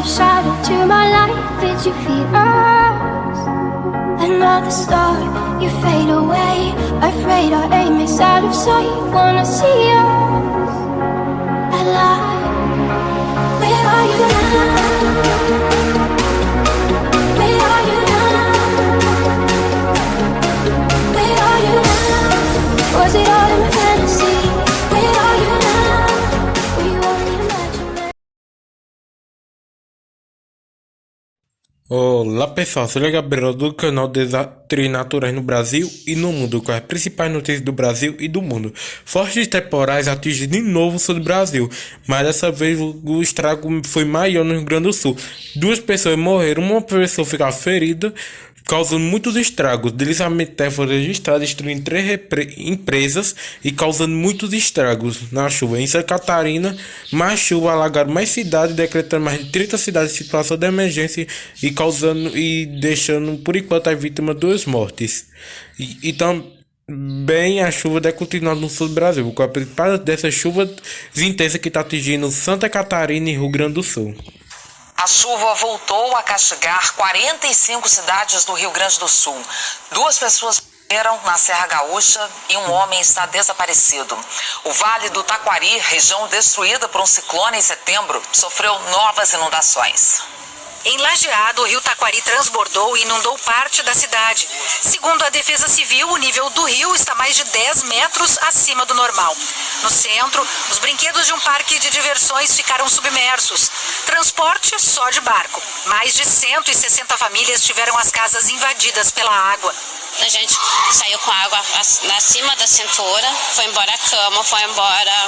Another shadow to my light. Did you feel us? Another star, you fade away. Afraid our aim is out of sight. Wanna see us alive. Where are you now? Where are you now? Where are you now? Was it all in my fantasy? Where are you now? Were you only imaginary? Olá pessoal, sou o Gabriel do canal Desastres Naturais no Brasil e no mundo, com as principais notícias do Brasil e do mundo. Fortes temporais atingem de novo o sul do Brasil, mas dessa vez o estrago foi maior no Rio Grande do Sul. 2 pessoas morreram, uma pessoa ficou ferida, causando muitos estragos. Deslizamento de terra foi registrado, destruindo 3 empresas e causando muitos estragos na chuva. Em Santa Catarina, mais chuva alagaram mais cidades, decretando mais de 30 cidades em situação de emergência e deixando por enquanto as vítimas 2 mortes. E também a chuva deve continuar no sul do Brasil, com a principal dessas chuvas intensas que está atingindo Santa Catarina e Rio Grande do Sul. A chuva voltou a castigar 45 cidades do Rio Grande do Sul. 2 pessoas morreram na Serra Gaúcha e um homem está desaparecido. O Vale do Taquari, região destruída por um ciclone em setembro, sofreu novas inundações. Em Lajeado, o rio Taquari transbordou e inundou parte da cidade. Segundo a Defesa Civil, o nível do rio está mais de 10 metros acima do normal. No centro, os brinquedos de um parque de diversões ficaram submersos. Transporte só de barco. Mais de 160 famílias tiveram as casas invadidas pela água. A gente saiu com água acima da cintura, foi embora a cama, foi embora a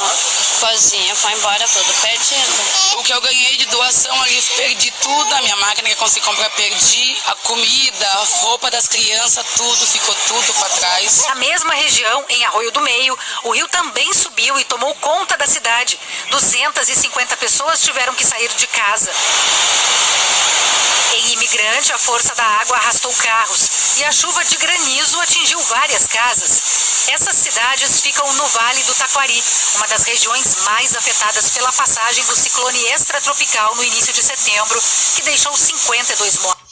cozinha, foi embora tudo perdido. O que eu ganhei de doação ali, perdi tudo, a minha máquina que eu consegui comprar, perdi, a comida, a roupa das crianças, tudo, ficou tudo para trás. Na mesma região, em Arroio do Meio, o rio também subiu e tomou conta da cidade. 250 pessoas tiveram que sair de casa. Em Imigrante, a força da água arrastou carros e a chuva de granizo atingiu várias casas. Essas cidades ficam no Vale do Taquari, uma das regiões mais afetadas pela passagem do ciclone extratropical no início de setembro, que deixou 52 mortos.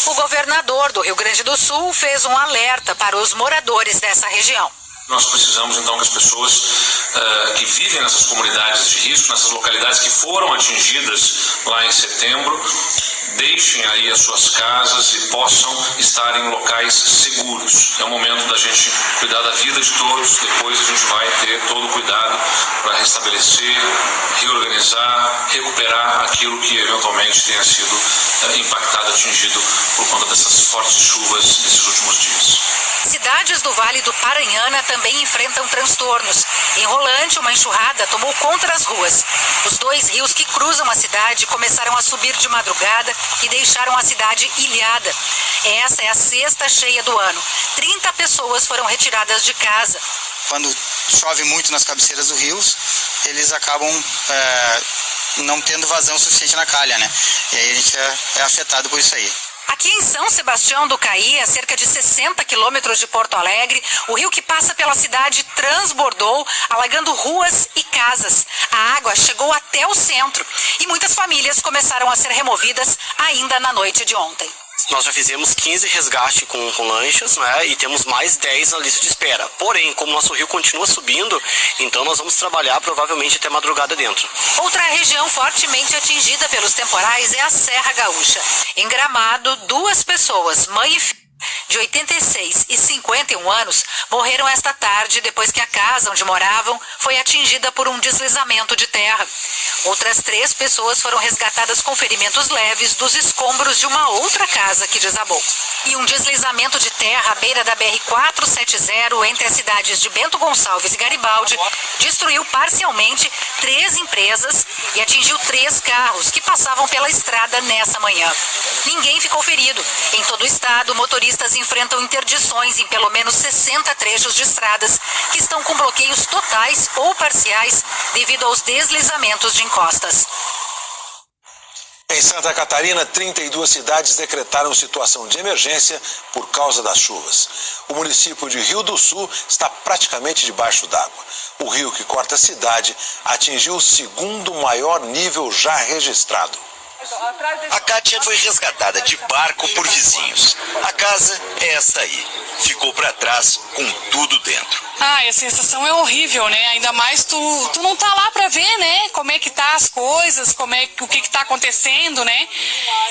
O governador do Rio Grande do Sul fez um alerta para os moradores dessa região. Nós precisamos então que as pessoas que vivem nessas comunidades de risco, nessas localidades que foram atingidas lá em setembro, deixem aí as suas casas e possam estar em locais seguros. É o momento da gente cuidar da vida de todos, depois a gente vai ter todo o cuidado para restabelecer, reorganizar, recuperar aquilo que eventualmente tenha sido impactado, atingido por conta dessas fortes chuvas desses últimos dias. Cidades do Vale do Paranhana também enfrentam transtornos. Em Rolante, uma enxurrada tomou conta das ruas. Os 2 rios que cruzam a cidade começaram a subir de madrugada e deixaram a cidade ilhada. Essa é a 6ª cheia do ano. 30 pessoas foram retiradas de casa. Quando chove muito nas cabeceiras dos rios, eles acabam não tendo vazão suficiente na calha, né? E aí a gente é afetado por isso aí. Aqui em São Sebastião do Caí, a cerca de 60 quilômetros de Porto Alegre, o rio que passa pela cidade transbordou, alagando ruas e casas. A água chegou até o centro e muitas famílias começaram a ser removidas ainda na noite de ontem. Nós já fizemos 15 resgates com lanchas, né, e temos mais 10 na lista de espera. Porém, como nosso rio continua subindo, então nós vamos trabalhar provavelmente até madrugada dentro. Outra região fortemente atingida pelos temporais é a Serra Gaúcha. Em Gramado, 2 pessoas, mãe e filho, de 86 e 51 anos, morreram esta tarde depois que a casa onde moravam foi atingida por um deslizamento de terra. Outras 3 pessoas foram resgatadas com ferimentos leves dos escombros de uma outra casa que desabou. E um deslizamento de terra à beira da BR-470 entre as cidades de Bento Gonçalves e Garibaldi destruiu parcialmente 3 empresas e atingiu 3 carros que passavam pela estrada nessa manhã. Ninguém ficou ferido. Em todo o estado, motoristas enfrentam interdições em pelo menos 60 trechos de estradas que estão com bloqueios totais ou parciais devido aos deslizamentos de encostas. Em Santa Catarina, 32 cidades decretaram situação de emergência por causa das chuvas. O município de Rio do Sul está praticamente debaixo d'água. O rio que corta a cidade atingiu o segundo maior nível já registrado. A Kátia foi resgatada de barco por vizinhos. A casa é esta aí. Ficou para trás com tudo dentro. A sensação é horrível, né? Ainda mais tu não tá lá pra ver, né? Como é que tá as coisas, o que tá acontecendo, né?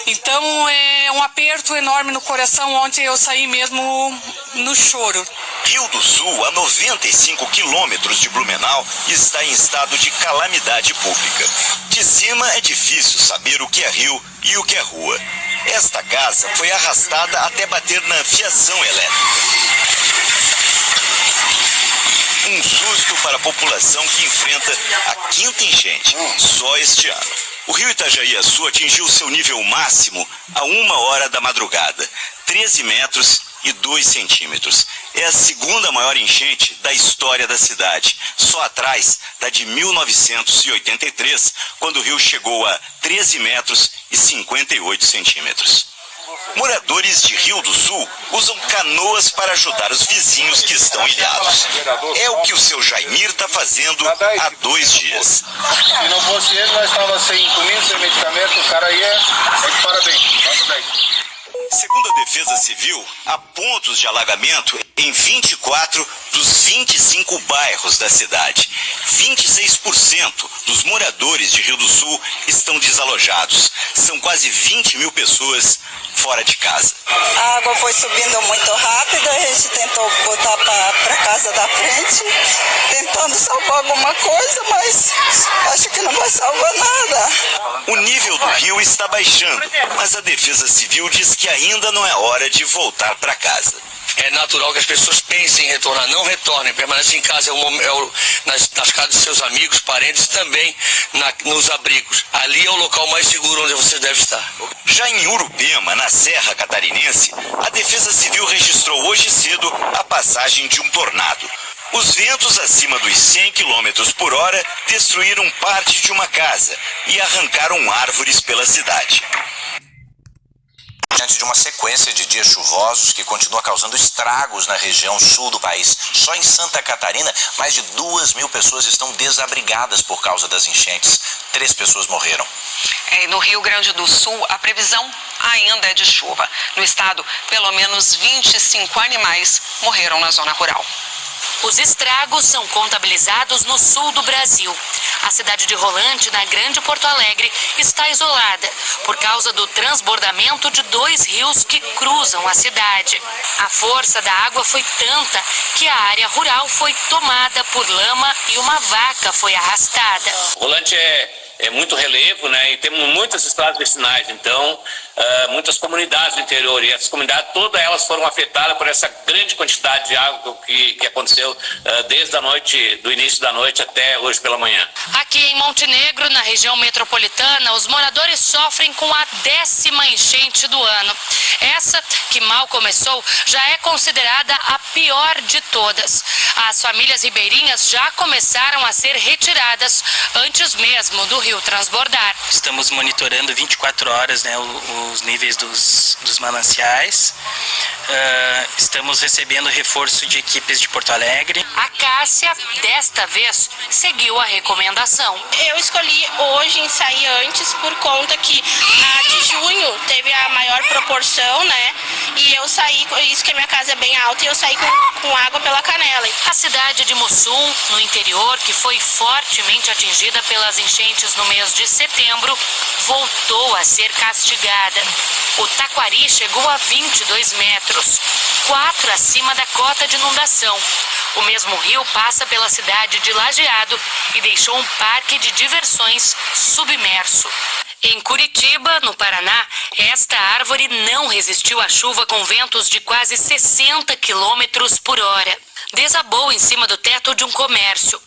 Então é um aperto enorme no coração. Ontem eu saí mesmo no choro. Rio do Sul, a 95 quilômetros de Blumenau, está em estado de calamidade pública. De cima é difícil saber o que é rio e o que é rua. Esta casa foi arrastada até bater na fiação elétrica. Um susto para a população que enfrenta a quinta enchente só este ano. O rio Itajaí-Açu atingiu seu nível máximo a 1h da madrugada, 13 metros e 2 centímetros. É a segunda maior enchente da história da cidade, só atrás da de 1983, quando o rio chegou a 13 metros e 58 centímetros. Moradores de Rio do Sul usam canoas para ajudar os vizinhos que estão ilhados. É o que o seu Jaimir está fazendo há 2 dias. Se não fosse ele, nós estávamos sem comida, sem medicamento, o cara ia de parabéns. Segundo a Defesa Civil, há pontos de alagamento em 24 dos 25 bairros da cidade. 26% dos moradores de Rio do Sul estão desalojados. São quase 20 mil pessoas fora de casa. A água foi subindo muito rápido, a gente tentou botar para casa da frente, tentando salvar alguma coisa, mas acho que não vai salvar nada. O nível do rio está baixando, mas a Defesa Civil diz que ainda não é hora de voltar para casa. É natural que as pessoas pensem em retornar, não retornem, permaneçam em casa, nas casas de seus amigos, parentes, também nos abrigos. Ali é o local mais seguro onde você deve estar. Já em Urupema, na Serra Catarinense, a Defesa Civil registrou hoje cedo a passagem de um tornado. Os ventos acima dos 100 km por hora destruíram parte de uma casa e arrancaram árvores pela cidade. Diante de uma sequência de dias chuvosos que continua causando estragos na região sul do país. Só em Santa Catarina, mais de 2.000 pessoas estão desabrigadas por causa das enchentes. 3 pessoas morreram. No Rio Grande do Sul, a previsão ainda é de chuva. No estado, pelo menos 25 animais morreram na zona rural. Os estragos são contabilizados no sul do Brasil. A cidade de Rolante, na Grande Porto Alegre, está isolada por causa do transbordamento de 2 rios que cruzam a cidade. A força da água foi tanta que a área rural foi tomada por lama e uma vaca foi arrastada. Rolante é muito relevo, né? E temos muitas estradas vicinais, então muitas comunidades do interior, e essas comunidades todas elas foram afetadas por essa grande quantidade de água que aconteceu desde a noite, do início da noite até hoje pela manhã. Aqui em Montenegro, na região metropolitana, os moradores sofrem com a 10ª enchente do ano. Essa, que mal começou, já é considerada a pior de todas. As famílias ribeirinhas já começaram a ser retiradas antes mesmo do rio transbordar. Estamos monitorando 24 horas, né, os níveis dos mananciais. Estamos recebendo reforço de equipes de Porto Alegre. A Cássia, desta vez, seguiu a recomendação. Eu escolhi hoje sair antes por conta que a de junho teve a maior proporção, né? E eu saí, isso que a minha casa é bem alta, e eu saí com água pela canela. A cidade de Mussum, no interior, que foi fortemente atingida pelas enchentes no mês de setembro, voltou a ser castigada. O Taquari chegou a 22 metros, 4 acima da cota de inundação. O mesmo rio passa pela cidade de Lajeado e deixou um parque de diversões submerso. Em Curitiba, no Paraná, esta árvore não resistiu à chuva com ventos de quase 60 km por hora. Desabou em cima do teto de um comércio.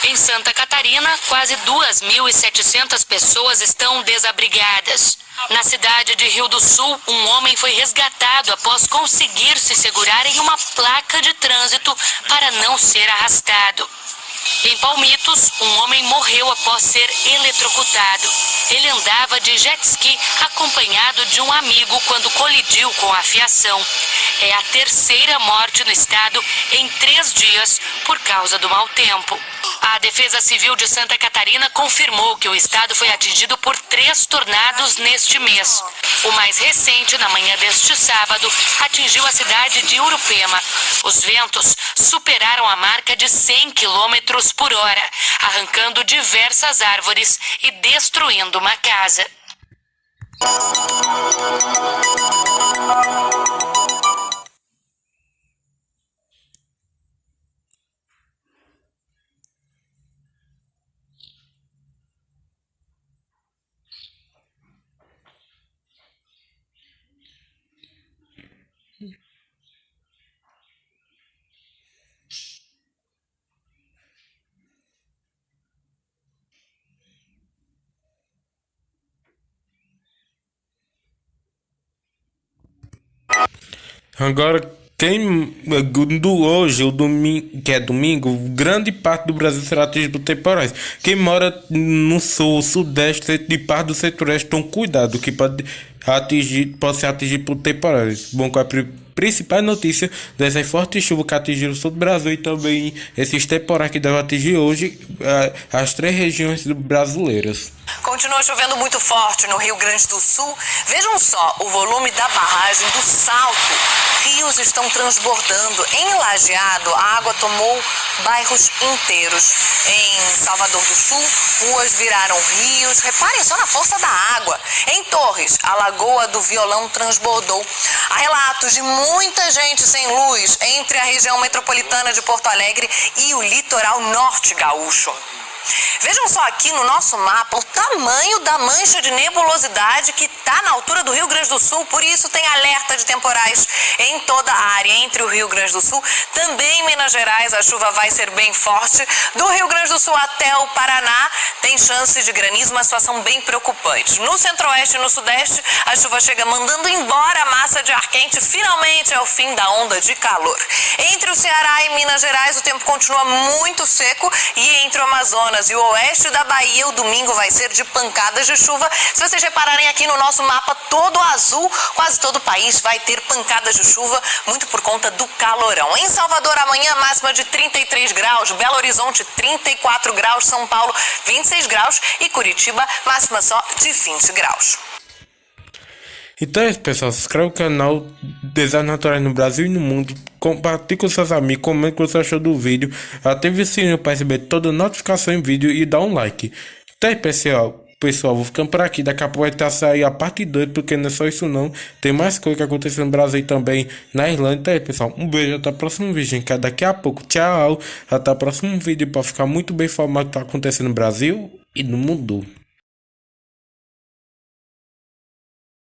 Em Santa Catarina, quase 2.700 pessoas estão desabrigadas. Na cidade de Rio do Sul, um homem foi resgatado após conseguir se segurar em uma placa de trânsito para não ser arrastado. Em Palmitos, um homem morreu após ser eletrocutado. Ele andava de jet ski acompanhado de um amigo quando colidiu com a fiação. É a terceira morte no estado em 3 dias por causa do mau tempo. A Defesa Civil de Santa Catarina confirmou que o estado foi atingido por 3 tornados neste mês. O mais recente, na manhã deste sábado, atingiu a cidade de Urupema. Os ventos superaram a marca de 100 km por hora, arrancando diversas árvores e destruindo uma casa. Agora, hoje, o domingo, que é domingo, grande parte do Brasil será atingido por temporais. Quem mora no sul, sudeste e parte do centro-oeste, tome cuidado, que pode ser atingido por temporais. Bom, com a principal notícia dessas fortes chuvas que atingiram o sul do Brasil e também esses temporais que devem atingir hoje as 3 regiões brasileiras. Continua chovendo muito forte no Rio Grande do Sul. Vejam só o volume da barragem do Salto. Rios estão transbordando. Em Lajeado, a água tomou bairros inteiros. Em Salvador do Sul, ruas viraram rios. Reparem só na força da água. Em Torres, a Lagoa do Violão transbordou. Há relatos de muita gente sem luz entre a região metropolitana de Porto Alegre e o litoral norte gaúcho. Vejam só aqui no nosso mapa o tamanho da mancha de nebulosidade que está na altura do Rio Grande do Sul, por isso tem alerta de temporais em toda a área, entre o Rio Grande do Sul, também em Minas Gerais a chuva vai ser bem forte, do Rio Grande do Sul até o Paraná tem chance de granizo, uma situação bem preocupante. No centro-oeste e no sudeste a chuva chega mandando embora a massa de ar quente, finalmente é o fim da onda de calor. Entre o Ceará e Minas Gerais o tempo continua muito seco e entre o Amazonas e o oeste da Bahia, o domingo vai ser de pancadas de chuva. Se vocês repararem aqui no nosso mapa todo azul, quase todo o país vai ter pancadas de chuva, muito por conta do calorão. Em Salvador, amanhã, máxima de 33 graus, Belo Horizonte, 34 graus, São Paulo, 26 graus e Curitiba, máxima só de 20 graus. Então é isso, pessoal. Se inscreve no canal Desastres Naturais no Brasil e no Mundo. Compartilhe com seus amigos. Comente o que você achou do vídeo. Ative o sininho para receber toda notificação em vídeo e dá um like. Então é pessoal, vou ficando por aqui. Daqui a pouco vai estar saindo a parte 2, porque não é só isso não. Tem mais coisa que aconteceu no Brasil e também na Irlanda. Então é, pessoal, um beijo. Até o próximo vídeo, que é daqui a pouco. Tchau. Até o próximo vídeo para ficar muito bem informado do que está acontecendo no Brasil e no mundo.